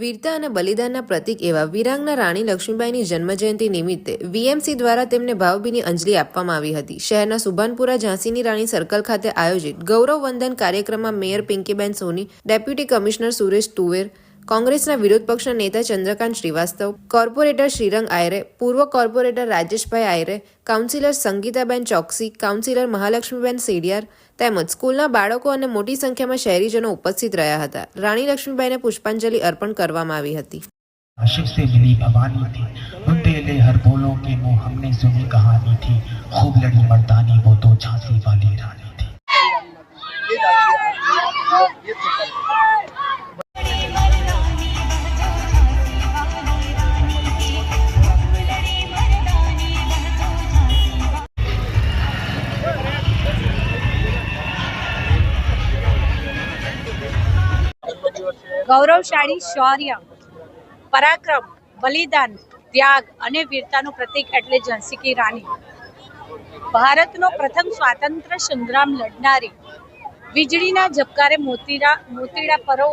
વીરતા અને બલિદાનના પ્રતીક એવા વીરાંગના રાણી લક્ષ્મીબાઈની જન્મજયંતિ નિમિત્તે વીએમસી દ્વારા તેમને ભાવભીની અંજલિ આપવામાં આવી હતી। શહેરના સુભાનપુરા ઝાંસીની રાણી સર્કલ ખાતે આયોજિત ગૌરવ વંદન કાર્યક્રમમાં મેયર પિંકીબેન સોની, ડેપ્યુટી કમિશનર સુરેશ તુવેર, કોંગ્રેસના વિરોધ પક્ષના નેતા ચંદ્રકાંત શ્રીવાસ્તવ, કોર્પોરેટર શ્રીરંગ આયરે, પૂર્વ કોર્પોરેટર રાજેશભાઈ આયરે, કાઉન્સિલર સંગીતાબેન ચોકસી, કાઉન્સિલર મહાલક્ષ્મીબેન સેડિયાર તેમજ સ્કૂલના બાળકો અને મોટી સંખ્યામાં શહેરીજનો ઉપસ્થિત રહ્યા હતા। રાણી લક્ષ્મીબાઈને પુષ્પાંજલિ અર્પણ કરવામાં આવી હતી। आशिक से मिली भवानी थी, उनके ले हर बोलों के वो हमने सुनी कहानी थी, खूब लड़ी मर्दानी वो तो झांसी वाली रानी थी। ગૌરવશાળી શૌર્ય, પરાક્રમ, બલિદાન, ત્યાગ અને વીરતાનું પ્રતીક એટલે ઝાંસી કી રાણી। ભારતનો પ્રથમ સ્વાતંત્ર્ય સંગ્રામ લડનારી, વીજળીના ઝબકારે મોતીડા પરો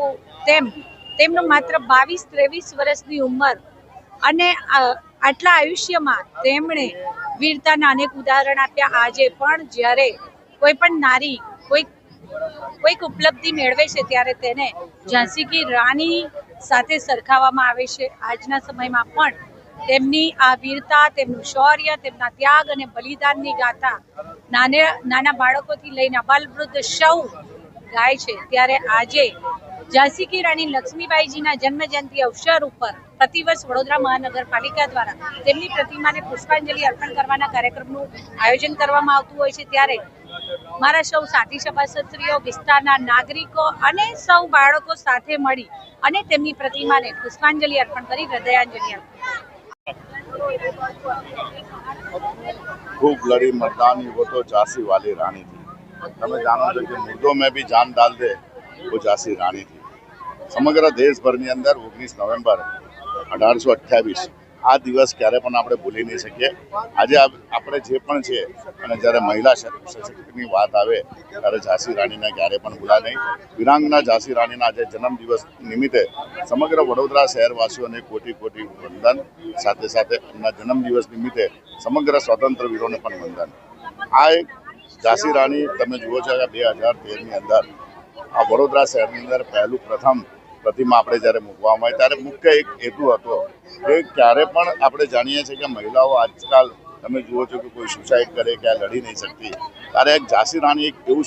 તેમનું માત્ર 22-23 વર્ષની ઉંમર અને આટલા આયુષ્યમાં તેમણે વીરતાના અનેક ઉદાહરણ આપ્યા। આજે પણ જ્યારે કોઈ પણ નારી કોઈક ઉપલબ્ધિ મેળવે છે ત્યારે તેને ઝાંસી કી રાણી સાથે સરખાવવામાં આવે છે। આજના સમયમાં પણ તેમની આ વીરતા, તેમનું શૌર્ય, તેમના ત્યાગ અને બલિદાનની ગાથા નાના બાળકોથી લઈને અબાલવૃદ્ધ સૌ ગાય છે। ત્યારે આજે ઝાંસી કી રાણી લક્ષ્મીબાઈજીના જન્મજયંતિ અવસર ઉપર પ્રતિવર્ષ વડોદરા મહાનગરપાલિકા દ્વારા તેમની પ્રતિમાને પુષ્પાંજલિ અર્પણ કરવાના કાર્યક્રમનું આયોજન કરવામાં આવતું હોય છે। ત્યારે મારા સૌ સાથી સભાસદશ્રીઓ, વિસ્તારના નાગરિકો અને સૌ બાળકો સાથે મળી અને તેમની પ્રતિમાને પુષ્પાંજલિ અર્પણ કરી હૃદયાંજલિ અર્પણ। खूब लड़ी मर्दानी वो तो झांसी वाली रानी थी। તમે જાણો છો કે મુદ્દો में भी जान डाल दे वो झांसी रानी थी। સમગ્ર દેશભરની અંદર 19 નવેમ્બર 1828 આ દિવસ ક્યારે પણ આપણે ભૂલી નહીં શકીએ। આજે આપણે જે પણ છે અને જ્યારે મહિલા સશક્તિની વાત આવે ત્યારે ઝાંસી રાણીને ક્યારે પણ ભૂલા નહીં। વીરાંગના ઝાંસી રાણીના આજે જન્મદિવસ નિમિત્તે સમગ્ર વડોદરા શહેરવાસીઓને કોટી કોટી વંદન, સાથે સાથે એમના જન્મદિવસ નિમિત્તે સમગ્ર સ્વતંત્ર વીરોને પણ વંદન। આ એક ઝાંસી રાણી તમે જુઓ છો કે 2013ની અંદર આ વડોદરા શહેરની અંદર પ્રથમ પ્રતિમા આપણે જ્યારે મૂકવામાં આવી ત્યારે મુખ્ય એક હેતુ હતો કે ક્યારે પણ આપણે જાણીએ છીએ કે મહિલાઓ આજકાલ તમે જુઓ છો કે કોઈ સુસાઇડ કરે કે આ લડી નહીં શકતી, ત્યારે એક ઝાંસી રાણી એક એવું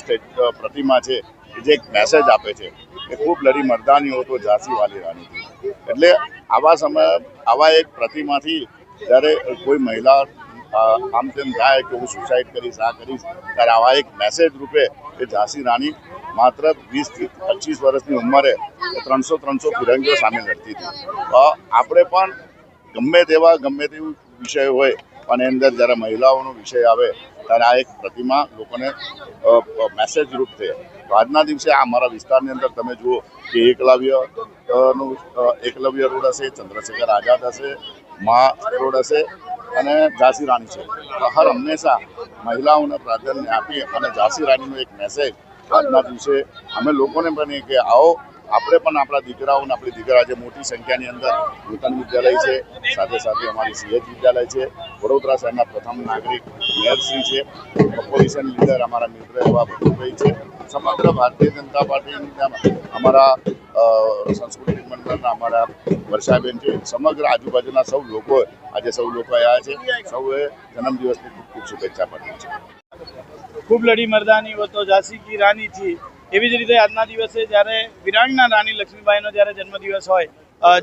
પ્રતિમા છે કે જે એક મેસેજ આપે છે કે ખૂબ લડી મર્દાની હો તો ઝાંસી વાલી રાણી હતી। એટલે આવા સમયે આવા એક પ્રતિમાથી જ્યારે કોઈ મહિલા આમ તેમ થાય કે હું સુસાઇડ કરીશ, આ કરીશ, ત્યારે આવા એક મેસેજ રૂપે કે ઝાંસી રાણી માત્ર 20 થી 25 વર્ષની ઉંમરે 300 ફિરંગીઓ સામે લડતી હતી। આપણે પણ ગમે તેવું વિષય હોય અને અંદર જ્યારે મહિલાઓનો વિષય આવે ત્યારે આ એક પ્રતિમા લોકોને મેસેજ રૂપ છે। તો આજના દિવસે આ અમારા વિસ્તારની અંદર તમે જુઓ કે એકલવ્ય રોડ હશે, ચંદ્રશેખર આઝાદ હશે, મહા રોડ હશે અને ઝાંસી રાણી છે। તો હર હંમેશા મહિલાઓને પ્રાધાન્ય આપી અને ઝાંસી રાણીનો એક મેસેજ આજના દિવસે અમે લોકોને પણ કે આવો આપણે પણ આપણા દીકરાઓને આપણી દીકરા આજે મોટી સંખ્યાની અંદર નૂતન વિદ્યાલય છે, સાથે સાથે અમારી સીએચ વિદ્યાલય છે, વડોદરા શહેરના પ્રથમ નાગરિક મેયરશ્રી છે, ઓપોઝિશન લીડર અમારા મિત્ર એવા ભટ્ટભાઈ છે, સમગ્ર ભારતીય જનતા પાર્ટીના અમારા સાંસ્કૃતિક મંડળના અમારા વર્ષાબેન છે, સમગ્ર આજુબાજુના સૌ લોકો આવ્યા છે। સૌએ જન્મદિવસની ખૂબ શુભેચ્છા પાઠવી છે। ખૂબ લડી મર્દાની वो तो झांसी की रानी थी। એવી જ રીતે આજના દિવસે જ્યારે વીરાંગના રાણી લક્ષ્મીબાઈનો જ્યારે જન્મદિવસ હોય,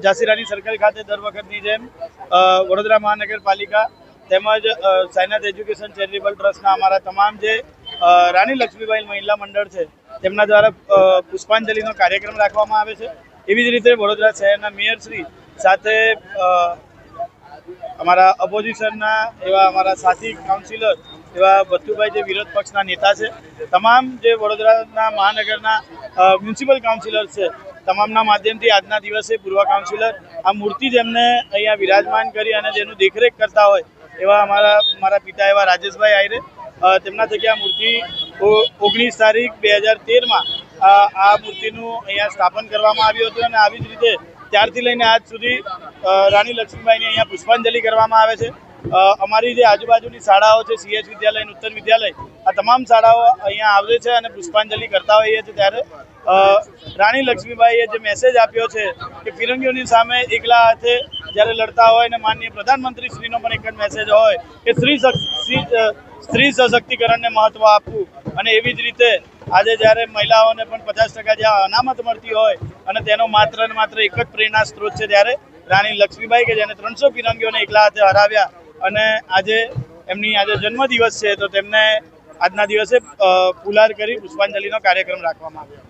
ઝાંસી રાણી સર્કલ ખાતે દર વખતની જેમ વડોદરા મહાનગરપાલિકા તેમજ સાયનાથ એજ્યુકેશન ચેરિટેબલ ટ્રસ્ટના અમારા તમામ જે રાણી લક્ષ્મીબાઈ મહિલા મંડળ છે તેમના દ્વારા પુષ્પાંજલિનો કાર્યક્રમ રાખવામાં આવે છે। એવી જ રીતે વડોદરા શહેરના મેયરશ્રી સાથે અમારા ઓપોઝિશનના એવા અમારા સાથી કાઉન્સિલર એવા ભટ્ટભાઈ જે વિરોધ પક્ષના નેતા છે, તમામ જે વડોદરાના મહાનગરના મ્યુનિસિપલ કાઉન્સિલર છે તમામના માધ્યમથી આજના દિવસે પૂર્વ કાઉન્સિલર આ મૂર્તિ જેમને અહીંયા વિરાજમાન કરી અને જેનું દેખરેખ કરતા હોય એવા મારા પિતા એવા રાજેશભાઈ આયરે તેમના થકી આ મૂર્તિ 19 તારીખ 2013માં આ મૂર્તિનું અહીંયા સ્થાપન કરવામાં આવ્યું હતું અને આવી જ રીતે ત્યારથી લઈને આજ સુધી રાણી લક્ષ્મીબાઈની અહીંયા પુષ્પાંજલિ કરવામાં આવે છે. અમારી જે આજુબાજુની શાળાઓ છે, CS વિદ્યાલય અને ઉત્તર વિદ્યાલય, આ તમામ શાળાઓ અહીંયા આવે છે અને પુષ્પાંજલિ કરતા હોઈએ છીએ. ત્યારે રાણી લક્ષ્મીબાઈએ જે મેસેજ આપ્યો છે કે ફિરંગીઓની સામે એકલા હાથે જ્યારે લડતા હોય, અને માનનીય પ્રધાનમંત્રી શ્રીનો પણ એક જ મેસેજ હોય કે સ્ત્રી સશક્તિકરણને મહત્વ આપવું. અને એવી જ રીતે આજે જ્યારે મહિલાઓને પણ 50% જ્યાં અનામત મળતી હોય અને તેનો માત્ર ને માત્ર એક જ પ્રેરણા સ્ત્રોત છે, ત્યારે રાણી લક્ષ્મીબાઈ કે જેને 300 ફિરંગીઓને એકલા હાથે હરાવ્યા, અને આજે એમની આજે જન્મદિવસ છે, તો તેમને આજના દિવસે ફુલાર કરી પુષ્પાંજલિનો કાર્યક્રમ રાખવામાં આવ્યો.